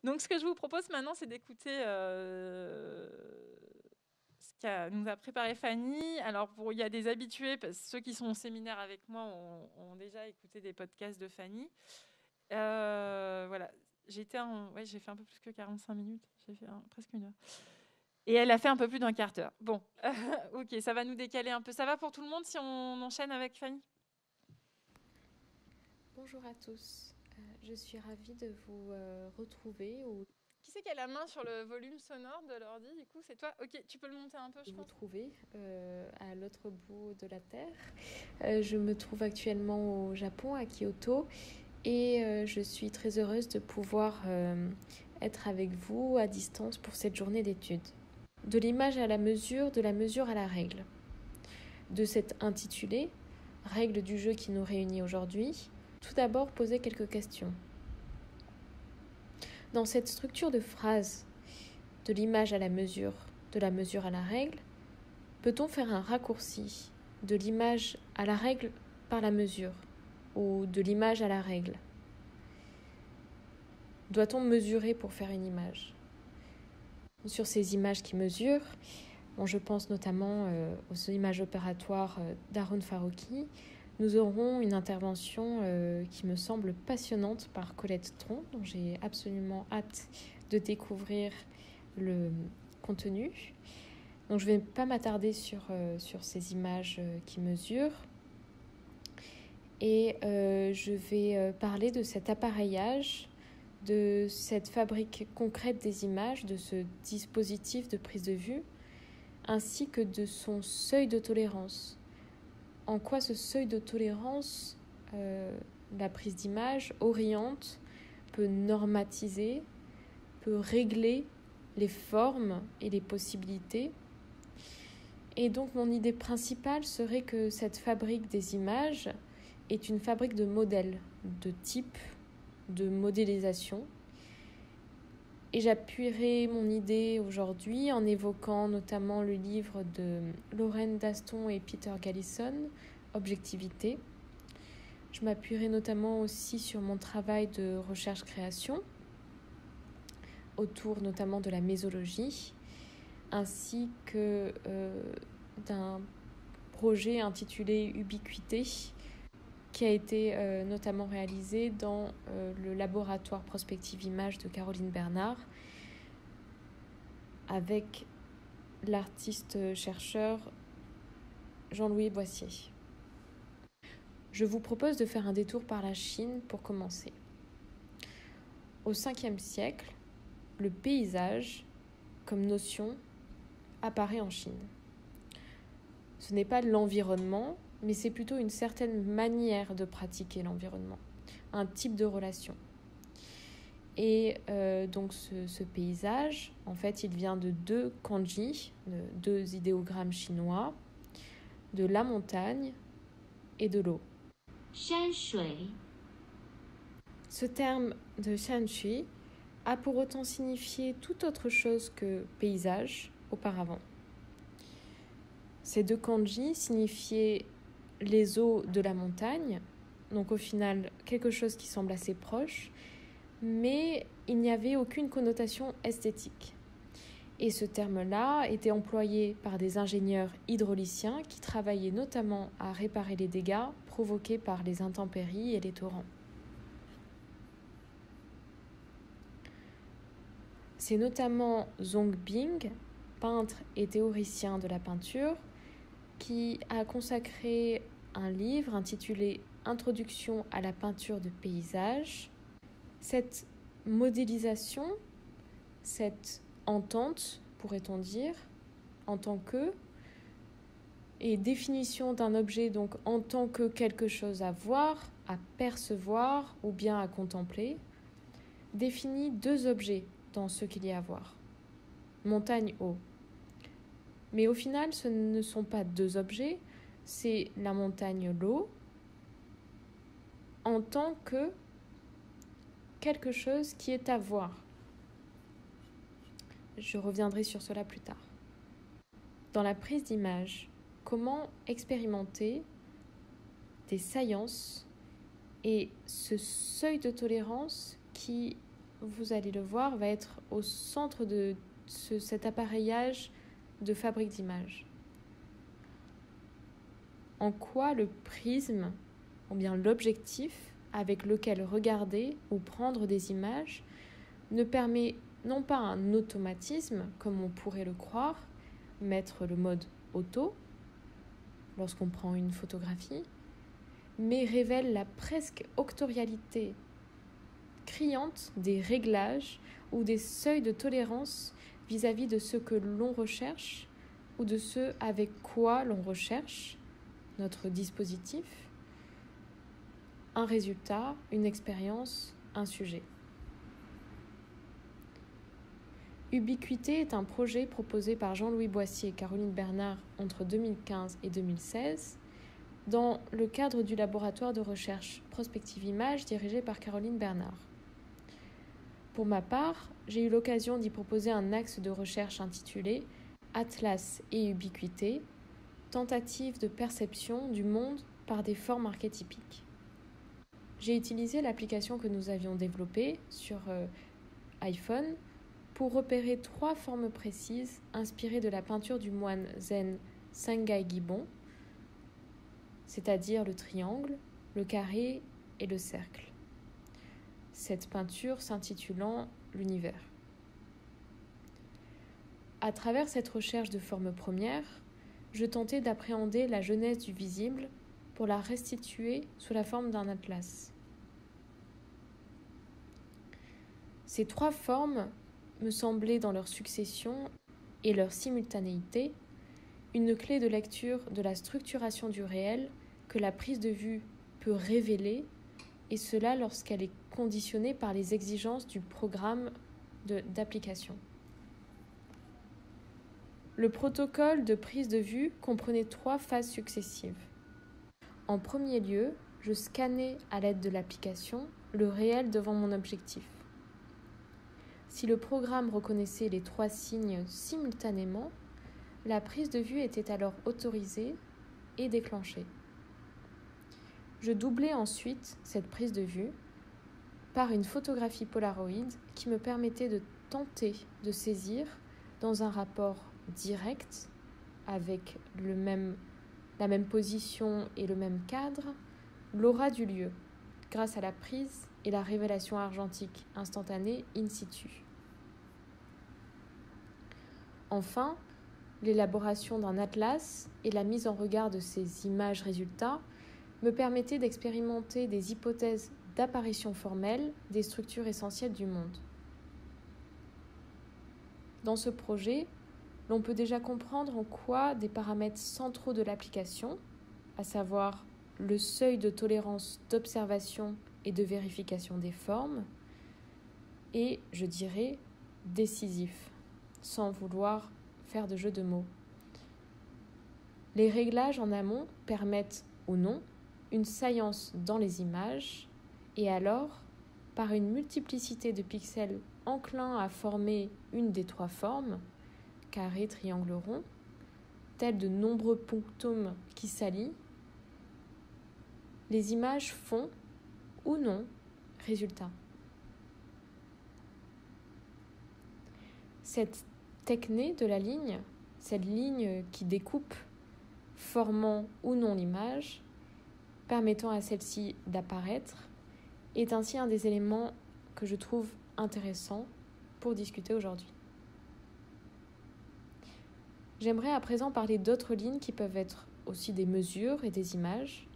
Donc, ce que je vous propose maintenant, c'est d'écouter ce nous a préparé Fanny. Alors, il y a des habitués, parce que ceux qui sont au séminaire avec moi ont déjà écouté des podcasts de Fanny. Voilà, j'ai fait un peu plus que 45 minutes, j'ai fait presque une heure. Et elle a fait un peu plus d'un quart d'heure. Bon, ok, ça va nous décaler un peu. Ça va pour tout le monde si on enchaîne avec Fanny? Bonjour à tous, je suis ravie de vous retrouver ou Qui c'est qui a la main sur le volume sonore de l'ordi? Du coup, c'est toi. Ok, tu peux le monter un peu, de je vous pense. trouver à l'autre bout de la Terre. Je me trouve actuellement au Japon, à Kyoto, et je suis très heureuse de pouvoir être avec vous à distance pour cette journée d'études. De l'image à la mesure, de la mesure à la règle. De cet intitulé, règle du jeu qui nous réunit aujourd'hui, tout d'abord poser quelques questions. Dans cette structure de phrase, de l'image à la mesure, de la mesure à la règle, peut-on faire un raccourci de l'image à la règle par la mesure ou de l'image à la règle? Doit-on mesurer pour faire une image? Sur ces images qui mesurent, je pense notamment aux images opératoires d'Aaron Farouki, nous aurons une intervention qui me semble passionnante par Colette Tron, dont j'ai absolument hâte de découvrir le contenu. Donc je ne vais pas m'attarder sur ces images qui mesurent. Et je vais parler de cet appareillage, de cette fabrique concrète des images, de ce dispositif de prise de vue, ainsi que de son seuil de tolérance. En quoi ce seuil de tolérance, la prise d'image, oriente, peut normatiser, peut régler les formes et les possibilités. Et donc mon idée principale serait que cette fabrique des images est une fabrique de modèles, de types, de modélisation. Et j'appuierai mon idée aujourd'hui en évoquant notamment le livre de Lorraine Daston et Peter Gallison, Objectivité. Je m'appuierai notamment aussi sur mon travail de recherche-création, autour notamment de la mésologie, ainsi que d'un projet intitulé Ubiquité, qui a été notamment réalisé dans le laboratoire Prospective Image de Caroline Bernard, avec l'artiste-chercheur Jean-Louis Boissier. Je vous propose de faire un détour par la Chine pour commencer. Au 5e siècle, le paysage, comme notion, apparaît en Chine. Ce n'est pas l'environnement, mais c'est plutôt une certaine manière de pratiquer l'environnement, un type de relation. Et donc ce paysage, en fait, il vient de 2 kanji, de 2 idéogrammes chinois, de la montagne et de l'eau. Shanshui. Ce terme de shanshui a pour autant signifié tout autre chose que paysage auparavant. Ces 2 kanji signifiaient les eaux de la montagne, donc au final quelque chose qui semble assez proche, mais il n'y avait aucune connotation esthétique. Et ce terme-là était employé par des ingénieurs hydrauliciens qui travaillaient notamment à réparer les dégâts provoqués par les intempéries et les torrents. C'est notamment Zhong Bing, peintre et théoricien de la peinture, qui a consacré un livre intitulé Introduction à la peinture de paysage. Cette modélisation, cette entente, pourrait-on dire, en tant que, et définition d'un objet donc en tant que quelque chose à voir, à percevoir ou bien à contempler, définit 2 objets dans ce qu'il y a à voir. Montagne, eau. Mais au final, ce ne sont pas 2 objets, c'est la montagne, l'eau, en tant que quelque chose qui est à voir. Je reviendrai sur cela plus tard. Dans la prise d'image, comment expérimenter des saillances et ce seuil de tolérance qui vous allez le voir, va être au centre de cet appareillage de fabrique d'images. En quoi le prisme, ou bien l'objectif avec lequel regarder ou prendre des images, ne permet non pas un automatisme, comme on pourrait le croire, mettre le mode auto lorsqu'on prend une photographie, mais révèle la presque octorialité criante des réglages ou des seuils de tolérance vis-à-vis de ce que l'on recherche ou de ce avec quoi l'on recherche notre dispositif, un résultat, une expérience, un sujet. Ubiquité est un projet proposé par Jean-Louis Boissier et Caroline Bernard entre 2015 et 2016 dans le cadre du laboratoire de recherche Prospective Image dirigé par Caroline Bernard. Pour ma part, j'ai eu l'occasion d'y proposer un axe de recherche intitulé « Atlas et ubiquité, tentative de perception du monde par des formes archétypiques ». J'ai utilisé l'application que nous avions développée sur iPhone pour repérer 3 formes précises inspirées de la peinture du moine zen Sengai Gibbon, c'est-à-dire le triangle, le carré et le cercle. Cette peinture s'intitulant « L'univers ». À travers cette recherche de forme première, je tentais d'appréhender la genèse du visible pour la restituer sous la forme d'un atlas. Ces 3 formes me semblaient dans leur succession et leur simultanéité une clé de lecture de la structuration du réel que la prise de vue peut révéler, et cela lorsqu'elle est conditionnée par les exigences du programme d'application. Le protocole de prise de vue comprenait 3 phases successives. En premier lieu, je scannais à l'aide de l'application le réel devant mon objectif. Si le programme reconnaissait les 3 signes simultanément, la prise de vue était alors autorisée et déclenchée. Je doublais ensuite cette prise de vue par une photographie Polaroid qui me permettait de tenter de saisir dans un rapport direct avec la même position et le même cadre l'aura du lieu grâce à la prise et la révélation argentique instantanée in situ. Enfin, l'élaboration d'un atlas et la mise en regard de ces images résultats me permettaient d'expérimenter des hypothèses d'apparition formelle des structures essentielles du monde. Dans ce projet, l'on peut déjà comprendre en quoi des paramètres centraux de l'application, à savoir le seuil de tolérance d'observation et de vérification des formes, est, je dirais, décisif, sans vouloir faire de jeu de mots. Les réglages en amont permettent ou non une saillance dans les images, et alors, par une multiplicité de pixels enclins à former une des 3 formes, carré, triangle, rond, tels de nombreux punctums qui s'allient, les images font ou non résultat. Cette techné de la ligne, cette ligne qui découpe, formant ou non l'image, permettant à celle-ci d'apparaître, est ainsi un des éléments que je trouve intéressant pour discuter aujourd'hui. J'aimerais à présent parler d'autres lignes qui peuvent être aussi des mesures et des images.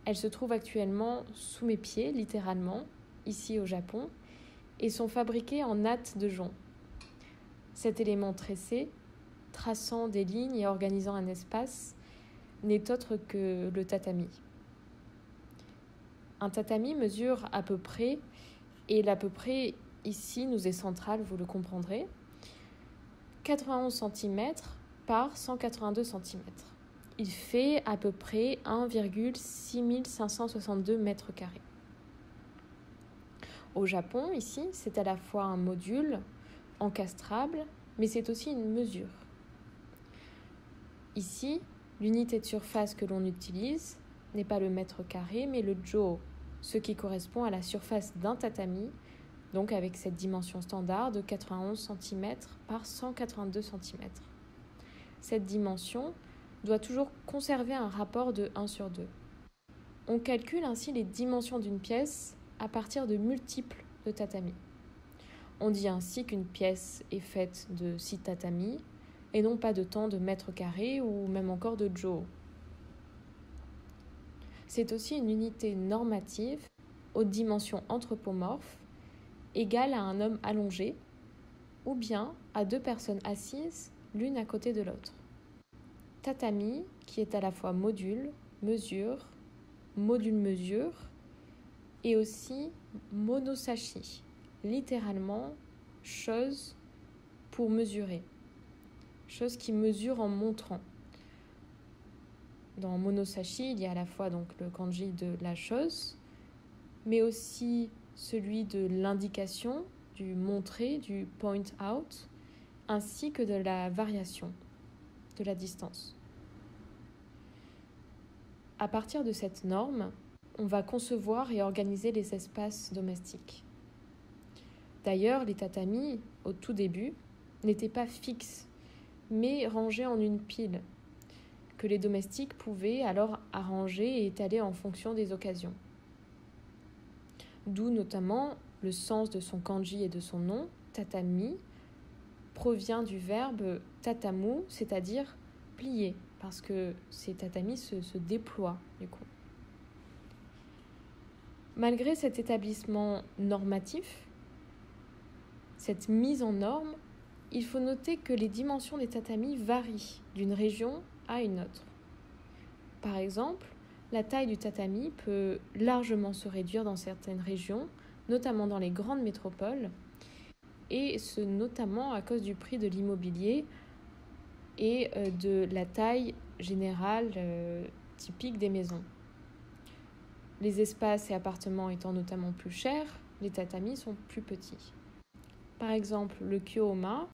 Elles se trouvent actuellement sous mes pieds, littéralement, ici au Japon, et sont fabriquées en natte de jonc. Cet élément tressé, traçant des lignes et organisant un espace, n'est autre que le tatami. Un tatami mesure à peu près, et l'à peu près ici nous est central, vous le comprendrez, 91 cm par 182 cm. Il fait à peu près 1,6562 mètres carrés. Au Japon, ici, c'est à la fois un module encastrable, mais c'est aussi une mesure. Ici, l'unité de surface que l'on utilise n'est pas le mètre carré, mais le jo, ce qui correspond à la surface d'un tatami donc avec cette dimension standard de 91 cm par 182 cm. Cette dimension doit toujours conserver un rapport de 1/2. On calcule ainsi les dimensions d'une pièce à partir de multiples de tatamis. On dit ainsi qu'une pièce est faite de 6 tatamis et non pas de tant de mètres carrés ou même encore de jo. C'est aussi une unité normative aux dimensions anthropomorphes égale à un homme allongé ou bien à 2 personnes assises l'une à côté de l'autre. Tatami qui est à la fois module, mesure, module-mesure et aussi monosashi, littéralement chose pour mesurer, chose qui mesure en montrant. Dans monosashi, il y a à la fois donc le kanji de la chose, mais aussi celui de l'indication, du montrer, du point out, ainsi que de la variation, de la distance. À partir de cette norme, on va concevoir et organiser les espaces domestiques. D'ailleurs, les tatamis, au tout début, n'étaient pas fixes, mais rangés en une pile, que les domestiques pouvaient alors arranger et étaler en fonction des occasions. D'où notamment le sens de son kanji et de son nom, tatami, provient du verbe tatamu, c'est-à-dire plier, parce que ces tatamis se déploient du coup. Malgré cet établissement normatif, cette mise en norme, il faut noter que les dimensions des tatamis varient d'une région à une autre. Par exemple, la taille du tatami peut largement se réduire dans certaines régions, notamment dans les grandes métropoles, et ce notamment à cause du prix de l'immobilier et de la taille générale typique des maisons. Les espaces et appartements étant notamment plus chers, les tatamis sont plus petits. Par exemple, le Kyōma,